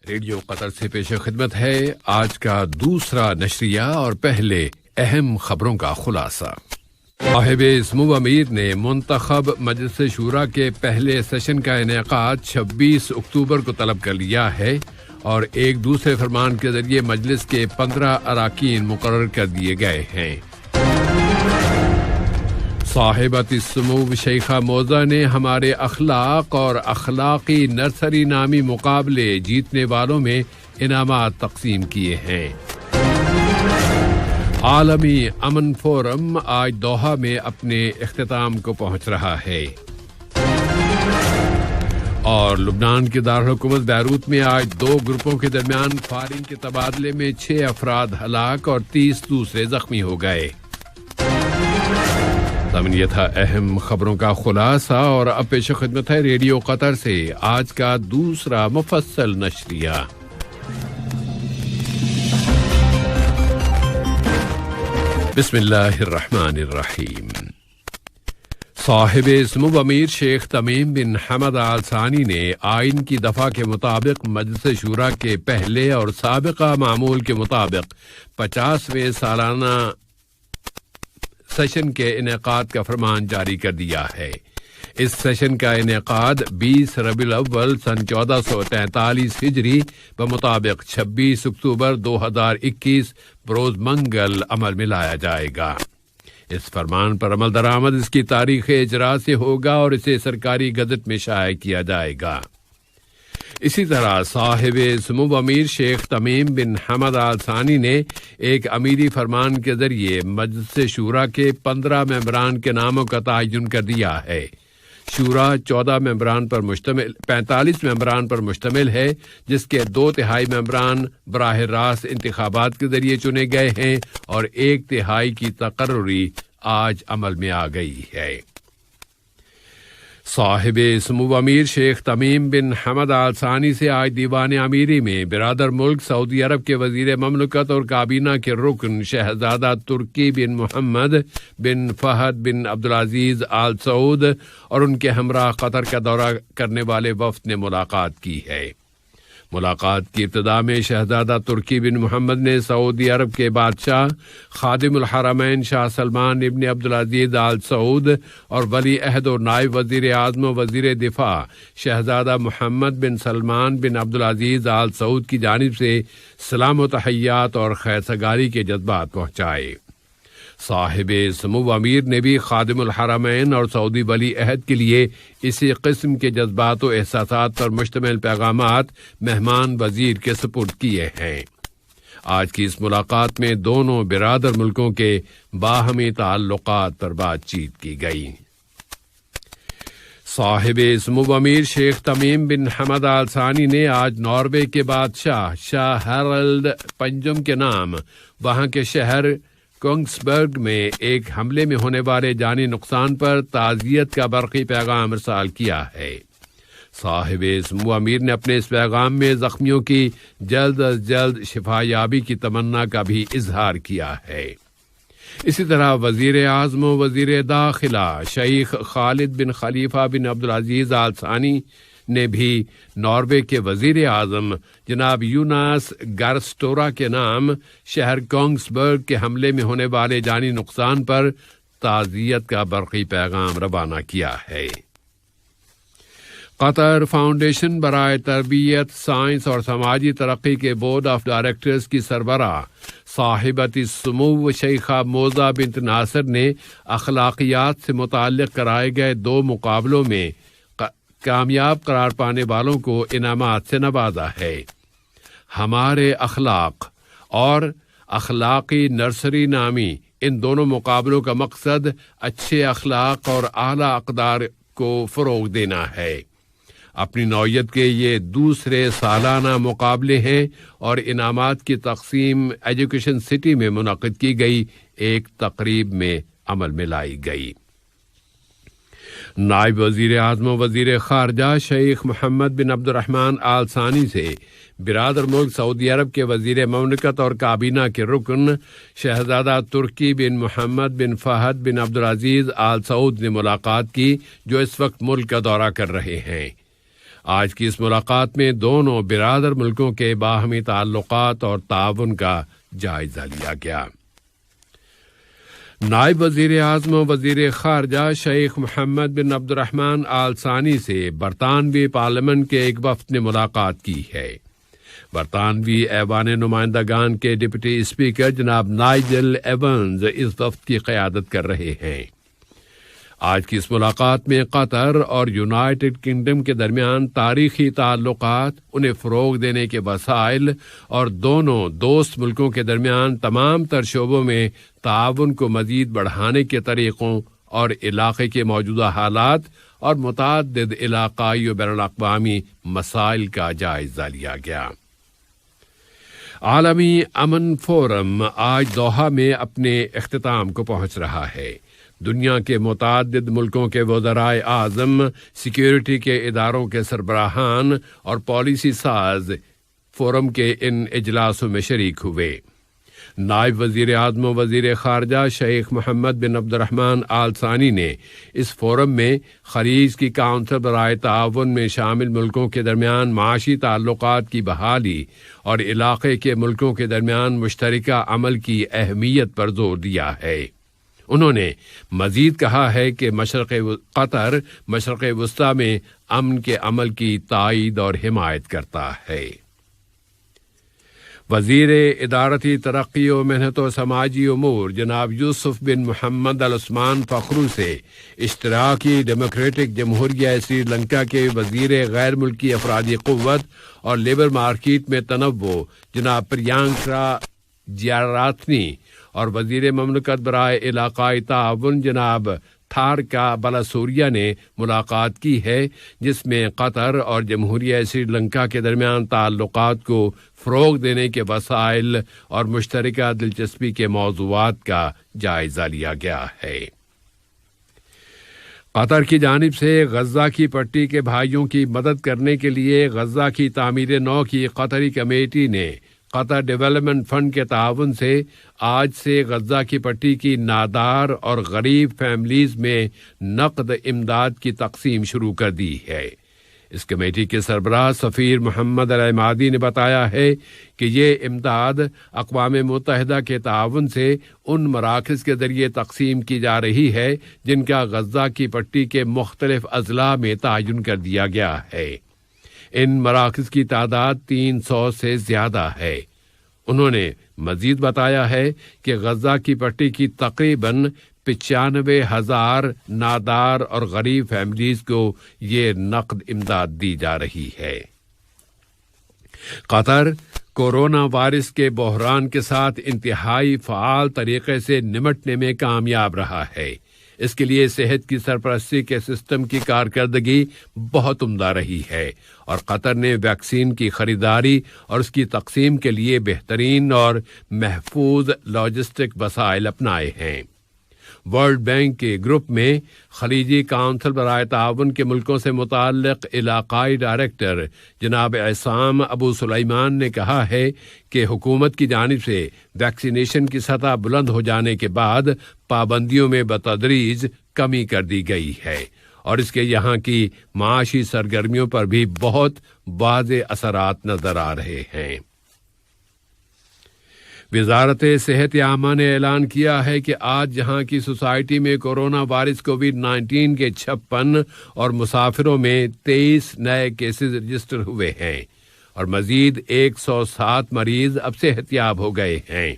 Radio قطر سے پیش خدمت ہے آج کا دوسرا نشریہ اور پہلے اہم خبروں کا خلاصہ۔ صاحب سمو امیر نے منتخب مجلس شورا کے پہلے سیشن کا انعقاد 26 اکتوبر کو طلب کر لیا ہے اور ایک دوسرے فرمان کے ذریعے مجلس کے 15 اراکین مقرر کر دیے گئے ہیں۔ صاحبت السمو شیخہ موضہ نے ہمارے اخلاق اور اخلاقی نرسری نامی مقابلے جیتنے والوں میں انعامات تقسیم کیے ہیں۔ عالمی امن فورم آج دوحہ میں اپنے اختتام کو پہنچ رہا ہے۔ اور لبنان کے دارالحکومت بیروت میں آج 2 گروپوں کے درمیان فائرنگ کے تبادلے میں 6 افراد ہلاک اور 30 دوسرے زخمی ہو گئے۔ یہ تھا اہم خبروں کا خلاصہ اور اب پیش خدمت ہے ریڈیو قطر سے آج کا دوسرا مفصل نشریہ۔ بسم اللہ الرحمن الرحیم۔ صاحب سمو امیر شیخ تمیم بن حمد آل ثانی نے آئین کی دفعہ کے مطابق مجلس شورا کے پہلے اور سابقہ معمول کے مطابق 50ویں سالانہ سیشن کے انعقاد کا فرمان جاری کر دیا ہے۔ اس سیشن کا انعقاد 20 ربیع الاول سن 1443 ہجری بمطابق 26 اکتوبر 2021 بروز منگل عمل میں لایا جائے گا۔ اس فرمان پر عمل درآمد اس کی تاریخ اجرا سے ہوگا اور اسے سرکاری گزٹ میں شائع کیا جائے گا۔ اسی طرح صاحب سمو امیر شیخ تمیم بن حمد آل ثانی نے ایک امیری فرمان کے ذریعے مجلس شورا کے 15 ممبران کے ناموں کا تعین کر دیا ہے۔ شورا 45 ممبران پر مشتمل ہے، جس کے 2/3 ممبران براہ راست انتخابات کے ذریعے چنے گئے ہیں اور 1/3 کی تقرری آج عمل میں آ گئی ہے۔ صاحب سمو امیر شیخ تمیم بن حمد آل ثانی سے آج دیوان امیری میں برادر ملک سعودی عرب کے وزیر مملکت اور کابینہ کے رکن شہزادہ ترکی بن محمد بن فہد بن عبدالعزیز آل سعود اور ان کے ہمراہ قطر کا دورہ کرنے والے وفد نے ملاقات کی ہے۔ ملاقات کی ابتدا میں شہزادہ ترکی بن محمد نے سعودی عرب کے بادشاہ خادم الحرمین شاہ سلمان ابن عبدالعزیز آل سعود اور ولی عہد و نائب وزیر اعظم و وزیر دفاع شہزادہ محمد بن سلمان بن عبدالعزیز آل سعود کی جانب سے سلام و تحیات اور خیر سگالی کے جذبات پہنچائے۔ صاحب سمو امیر نے بھی خادم الحرمین اور سعودی ولی عہد کے لیے اسی قسم کے جذبات و احساسات پر مشتمل پیغامات مہمان وزیر کے سپرد کیے ہیں۔ آج کی اس ملاقات میں دونوں برادر ملکوں کے باہمی تعلقات پر بات چیت کی گئی۔ صاحب سمو امیر شیخ تمیم بن حمد آل ثانی نے آج ناروے کے بادشاہ شاہ ہیرلڈ پنجم کے نام وہاں کے شہر کونگسبرگ میں ایک حملے میں ہونے والے جانی نقصان پر تعزیت کا برقی پیغام ارسال کیا ہے۔ صاحب سمو امیر نے اپنے اس پیغام میں زخمیوں کی جلد از جلد شفا یابی کی تمنا کا بھی اظہار کیا ہے۔ اسی طرح وزیر اعظم و وزیر داخلہ شیخ خالد بن خلیفہ بن عبدالعزیز آل ثانی نے بھی ناروے کے وزیر اعظم جناب یوناس گارسٹورا کے نام شہر کونگسبرگ کے حملے میں ہونے والے جانی نقصان پر تعزیت کا برقی پیغام روانہ کیا ہے۔ قطر فاؤنڈیشن برائے تربیت، سائنس اور سماجی ترقی کے بورڈ آف ڈائریکٹرز کی سربراہ صاحبت السمو شیخہ موضہ بنت ناصر نے اخلاقیات سے متعلق کرائے گئے 2 مقابلوں میں کامیاب قرار پانے والوں کو انعامات سے نوازا ہے۔ ہمارے اخلاق اور اخلاقی نرسری نامی ان دونوں مقابلوں کا مقصد اچھے اخلاق اور اعلیٰ اقدار کو فروغ دینا ہے۔ اپنی نوعیت کے یہ دوسرے سالانہ مقابلے ہیں اور انعامات کی تقسیم ایجوکیشن سٹی میں منعقد کی گئی ایک تقریب میں عمل میں لائی گئی۔ نائب وزیر اعظم و وزیر خارجہ شیخ محمد بن عبد الرحمن آل ثانی سے برادر ملک سعودی عرب کے وزیر مملکت اور کابینہ کے رکن شہزادہ ترکی بن محمد بن فہد بن عبدالعزیز آل سعود نے ملاقات کی، جو اس وقت ملک کا دورہ کر رہے ہیں۔ آج کی اس ملاقات میں دونوں برادر ملکوں کے باہمی تعلقات اور تعاون کا جائزہ لیا گیا۔ نائب وزیر اعظم و وزیر خارجہ شیخ محمد بن عبد الرحمن آل ثانی سے برطانوی پارلیمنٹ کے ایک وفد نے ملاقات کی ہے۔ برطانوی ایوان نمائندگان کے ڈپٹی اسپیکر جناب نائجل ایونز اس وفد کی قیادت کر رہے ہیں۔ آج کی اس ملاقات میں قطر اور یونائیٹڈ کنگڈم کے درمیان تاریخی تعلقات، انہیں فروغ دینے کے وسائل اور دونوں دوست ملکوں کے درمیان تمام تر شعبوں میں تعاون کو مزید بڑھانے کے طریقوں اور علاقے کے موجودہ حالات اور متعدد علاقائی و بین الاقوامی مسائل کا جائزہ لیا گیا۔ عالمی امن فورم آج دوحہ میں اپنے اختتام کو پہنچ رہا ہے۔ دنیا کے متعدد ملکوں کے وزرائے اعظم، سیکیورٹی کے اداروں کے سربراہان اور پالیسی ساز فورم کے ان اجلاسوں میں شریک ہوئے۔ نائب وزیر اعظم و وزیر خارجہ شیخ محمد بن عبد الرحمن آل ثانی نے اس فورم میں خلیج کی کونسل برائے تعاون میں شامل ملکوں کے درمیان معاشی تعلقات کی بحالی اور علاقے کے ملکوں کے درمیان مشترکہ عمل کی اہمیت پر زور دیا ہے۔ انہوں نے مزید کہا ہے کہ قطر مشرق وسطی میں امن کے عمل کی تائید اور حمایت کرتا ہے۔ وزیر ادارتی ترقی و محنت و سماجی امور جناب یوسف بن محمد العثمان فخرو سے اشتراکی ڈیموکریٹک جمہوریہ سری لنکا کے وزیر غیر ملکی افرادی قوت اور لیبر مارکیٹ میں تنوع جناب پریانکا جیاراتنی اور وزیر مملکت برائے علاقائی تعاون جناب تھارکا بلاسوریا نے ملاقات کی ہے، جس میں قطر اور جمہوریہ سری لنکا کے درمیان تعلقات کو فروغ دینے کے وسائل اور مشترکہ دلچسپی کے موضوعات کا جائزہ لیا گیا ہے۔ قطر کی جانب سے غزہ کی پٹی کے بھائیوں کی مدد کرنے کے لیے غزہ کی تعمیر نو کی قطری کمیٹی نے قطر ڈیولپمنٹ فنڈ کے تعاون سے آج سے غزہ کی پٹی کی نادار اور غریب فیملیز میں نقد امداد کی تقسیم شروع کر دی ہے۔ اس کمیٹی کے سربراہ سفیر محمد العمادی نے بتایا ہے کہ یہ امداد اقوام متحدہ کے تعاون سے ان مراکز کے ذریعے تقسیم کی جا رہی ہے جن کا غزہ کی پٹی کے مختلف اضلاع میں تعین کر دیا گیا ہے۔ ان مراکز کی تعداد 300 سے زیادہ ہے۔ انہوں نے مزید بتایا ہے کہ غزہ کی پٹی کی تقریباً 95,000 نادار اور غریب فیملیز کو یہ نقد امداد دی جا رہی ہے۔ قطر کورونا وائرس کے بحران کے ساتھ انتہائی فعال طریقے سے نمٹنے میں کامیاب رہا ہے۔ اس کے لیے صحت کی سرپرستی کے سسٹم کی کارکردگی بہت عمدہ رہی ہے اور قطر نے ویکسین کی خریداری اور اس کی تقسیم کے لیے بہترین اور محفوظ لاجسٹک وسائل اپنائے ہیں۔ ورلڈ بینک کے گروپ میں خلیجی کونسل برائے تعاون کے ملکوں سے متعلق علاقائی ڈائریکٹر جناب عصام ابو سلیمان نے کہا ہے کہ حکومت کی جانب سے ویکسینیشن کی سطح بلند ہو جانے کے بعد پابندیوں میں بتدریج کمی کر دی گئی ہے اور اس کے یہاں کی معاشی سرگرمیوں پر بھی بہت واضح اثرات نظر آ رہے ہیں۔ وزارت صحت عامہ نے اعلان کیا ہے کہ آج جہاں کی سوسائٹی میں کورونا وائرس کووڈ-19 کے 56 اور مسافروں میں 23 نئے کیسز رجسٹر ہوئے ہیں اور مزید 107 مریض اب صحت یاب ہو گئے ہیں۔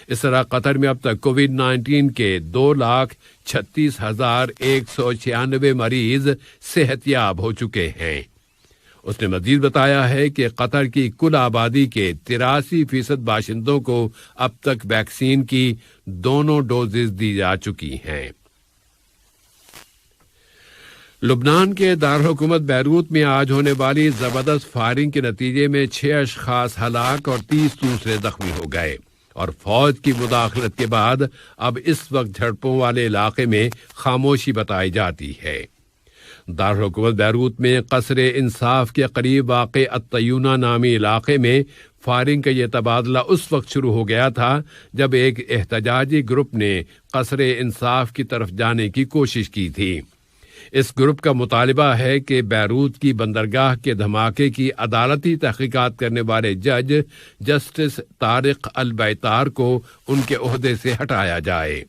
اس طرح قطر میں اب تک کووڈ-19 کے 2,36,196 مریض صحت یاب ہو چکے ہیں۔ اس نے مزید بتایا ہے کہ قطر کی کل آبادی کے 83% باشندوں کو اب تک ویکسین کی دونوں ڈوزز دی جا چکی ہیں۔ لبنان کے دارالحکومت بیروت میں آج ہونے والی زبردست فائرنگ کے نتیجے میں 6 اشخاص ہلاک اور 30 دوسرے زخمی ہو گئے اور فوج کی مداخلت کے بعد اب اس وقت جھڑپوں والے علاقے میں خاموشی بتائی جاتی ہے۔ دارالحکومت بیروت میں قصر انصاف کے قریب واقع الطیونہ نامی علاقے میں فائرنگ کا یہ تبادلہ اس وقت شروع ہو گیا تھا جب ایک احتجاجی گروپ نے قصر انصاف کی طرف جانے کی کوشش کی تھی۔ اس گروپ کا مطالبہ ہے کہ بیروت کی بندرگاہ کے دھماکے کی عدالتی تحقیقات کرنے والے جج جسٹس طارق البیطار کو ان کے عہدے سے ہٹایا جائے۔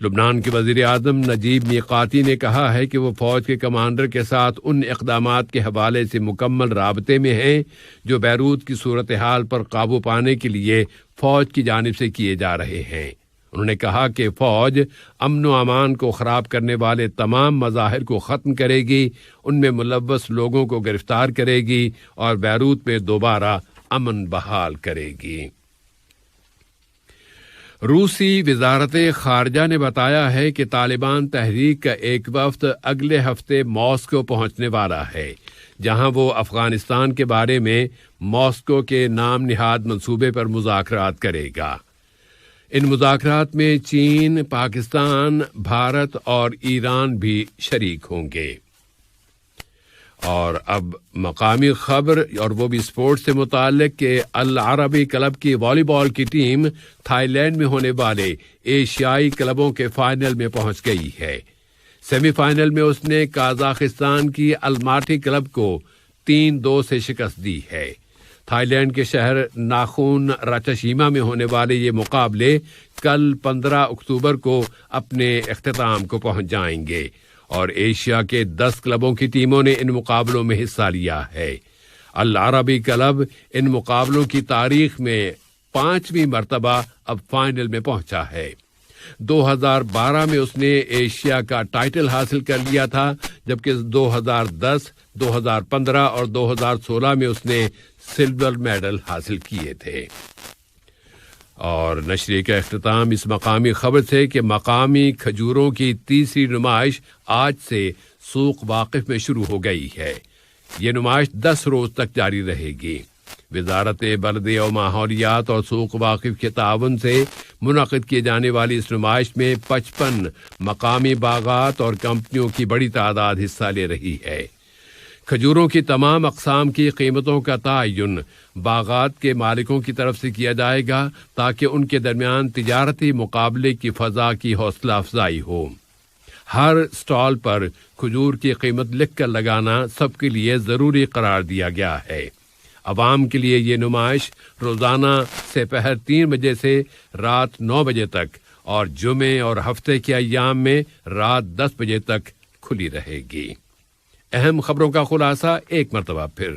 لبنان کے وزیر اعظم نجیب میقاتی نے کہا ہے کہ وہ فوج کے کمانڈر کے ساتھ ان اقدامات کے حوالے سے مکمل رابطے میں ہیں جو بیروت کی صورتحال پر قابو پانے کے لیے فوج کی جانب سے کیے جا رہے ہیں۔ انہوں نے کہا کہ فوج امن و امان کو خراب کرنے والے تمام مظاہر کو ختم کرے گی، ان میں ملوث لوگوں کو گرفتار کرے گی اور بیروت میں دوبارہ امن بحال کرے گی۔ روسی وزارت خارجہ نے بتایا ہے کہ طالبان تحریک کا ایک وفد اگلے ہفتے ماسکو پہنچنے والا ہے، جہاں وہ افغانستان کے بارے میں ماسکو کے نام نہاد منصوبے پر مذاکرات کرے گا۔ ان مذاکرات میں چین، پاکستان، بھارت اور ایران بھی شریک ہوں گے۔ اور اب مقامی خبر اور وہ بھی سپورٹ سے متعلق کہ العربی کلب کی والی بال کی ٹیم تھائی لینڈ میں ہونے والے ایشیائی کلبوں کے فائنل میں پہنچ گئی ہے۔ سیمی فائنل میں اس نے قازقستان کی الماٹی کلب کو 3-2 سے شکست دی ہے۔ تھائی لینڈ کے شہر ناخون راچاشیما میں ہونے والے یہ مقابلے کل 15 اکتوبر کو اپنے اختتام کو پہنچ جائیں گے اور ایشیا کے 10 کلبوں کی ٹیموں نے ان مقابلوں میں حصہ لیا ہے۔ العربی کلب ان مقابلوں کی تاریخ میں 5ویں مرتبہ اب فائنل میں پہنچا ہے۔ 2012 میں اس نے ایشیا کا ٹائٹل حاصل کر لیا تھا، جبکہ 2010، 2015 اور 2016 میں اس نے سلور میڈل حاصل کیے تھے۔ اور نشریے کا اختتام اس مقامی خبر سے کہ مقامی کھجوروں کی تیسری نمائش آج سے سوق واقف میں شروع ہو گئی ہے۔ یہ نمائش 10 روز تک جاری رہے گی۔ وزارت بلدیہ و ماحولیات اور سوق واقف کے تعاون سے منعقد کیے جانے والی اس نمائش میں 55 مقامی باغات اور کمپنیوں کی بڑی تعداد حصہ لے رہی ہے۔ کھجوروں کی تمام اقسام کی قیمتوں کا تعین باغات کے مالکوں کی طرف سے کیا جائے گا تاکہ ان کے درمیان تجارتی مقابلے کی فضا کی حوصلہ افزائی ہو۔ ہر سٹال پر کھجور کی قیمت لکھ کر لگانا سب کے لیے ضروری قرار دیا گیا ہے۔ عوام کے لیے یہ نمائش روزانہ سپہر 3 بجے سے رات 9 بجے تک اور جمعے اور ہفتے کے ایام میں رات 10 بجے تک کھلی رہے گی۔ اہم خبروں کا خلاصہ ایک مرتبہ پھر۔